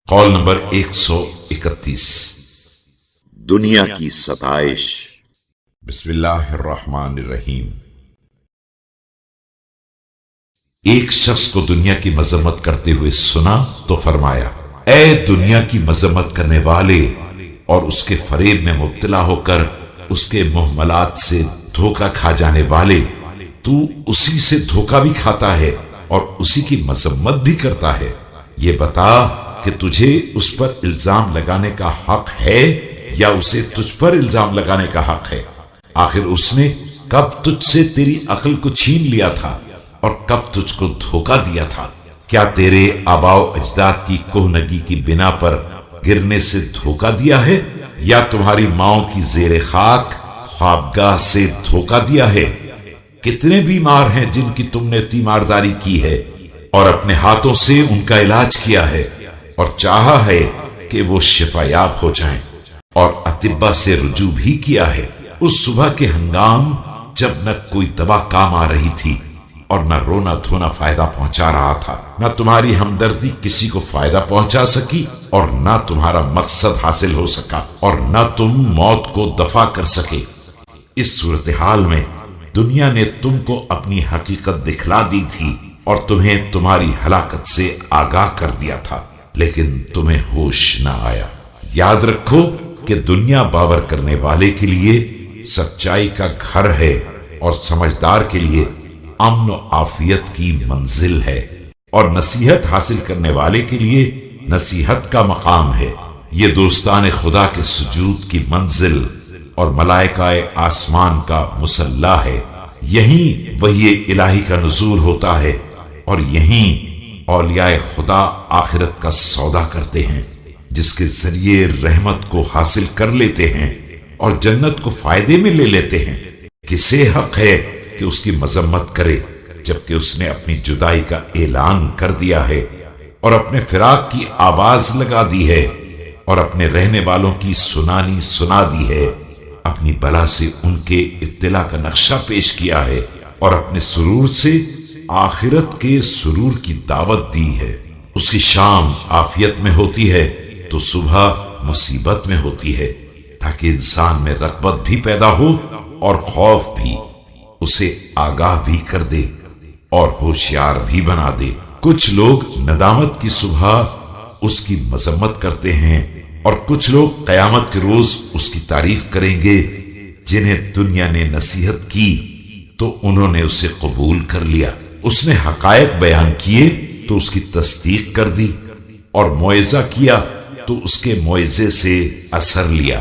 قول نمبر 131 دنیا کی ستائش۔ بسم اللہ الرحمن الرحیم۔ ایک شخص کو دنیا کی مذمت کرتے ہوئے سنا تو فرمایا، اے دنیا کی مذمت کرنے والے اور اس کے فریب میں مبتلا ہو کر اس کے محملات سے دھوکہ کھا جانے والے، تو اسی سے دھوکہ بھی کھاتا ہے اور اسی کی مذمت بھی کرتا ہے۔ یہ بتا کہ تجھے اس پر الزام لگانے کا حق ہے یا اسے تجھ پر الزام لگانے کا حق ہے؟ آخر اس نے کب تجھ سے تیری عقل کو چھین لیا تھا اور کب تجھ کو دھوکہ دیا تھا؟ کیا تیرے آباء و اجداد کی کہنگی کی بنا پر گرنے سے دھوکہ دیا ہے یا تمہاری ماؤں کی زیر خاک خوابگاہ سے دھوکہ دیا ہے؟ کتنے بیمار ہیں جن کی تم نے تیمارداری کی ہے اور اپنے ہاتھوں سے ان کا علاج کیا ہے اور چاہا ہے کہ وہ شفا یاب ہو جائیں، اور اطباء سے رجوع بھی کیا ہے اس صبح کے ہنگام جب نہ کوئی دوا کام آ رہی تھی اور نہ رونا دھونا فائدہ پہنچا رہا تھا، نہ تمہاری ہمدردی کسی کو فائدہ پہنچا سکی اور نہ تمہارا مقصد حاصل ہو سکا اور نہ تم موت کو دفع کر سکے۔ اس صورتحال میں دنیا نے تم کو اپنی حقیقت دکھلا دی تھی اور تمہیں تمہاری ہلاکت سے آگاہ کر دیا تھا، لیکن تمہیں ہوش نہ آیا۔ یاد رکھو کہ دنیا باور کرنے والے کے لیے سچائی کا گھر ہے اور سمجھدار کے لیے امن و عافیت کی منزل ہے، اور نصیحت حاصل کرنے والے کے لیے نصیحت کا مقام ہے۔ یہ دوستان خدا کے سجود کی منزل اور ملائکہ آسمان کا مصلی ہے۔ یہیں وحی الہی کا نزول ہوتا ہے اور یہیں اولیاء خدا آخرت کا سودا کرتے ہیں، جس کے ذریعے رحمت کو حاصل کر لیتے ہیں اور جنت کو فائدے میں لے لیتے ہیں۔ کسے حق ہے کہ اس کی مذمت کرے جبکہ اس نے اپنی جدائی کا اعلان کر دیا ہے اور اپنے فراق کی آواز لگا دی ہے اور اپنے رہنے والوں کی سنانی سنا دی ہے، اپنی بلا سے ان کے ابتلا کا نقشہ پیش کیا ہے اور اپنے سرور سے آخرت کے سرور کی دعوت دی ہے۔ اس کی شام عافیت میں ہوتی ہے تو صبح مصیبت میں ہوتی ہے، تاکہ انسان میں رغبت بھی پیدا ہو اور خوف بھی، اسے آگاہ بھی کر دے اور ہوشیار بھی بنا دے۔ کچھ لوگ ندامت کی صبح اس کی مذمت کرتے ہیں اور کچھ لوگ قیامت کے روز اس کی تعریف کریں گے۔ جنہیں دنیا نے نصیحت کی تو انہوں نے اسے قبول کر لیا، اس نے حقائق بیان کیے تو اس کی تصدیق کر دی، اور موعظہ کیا تو اس کے موعظے سے اثر لیا۔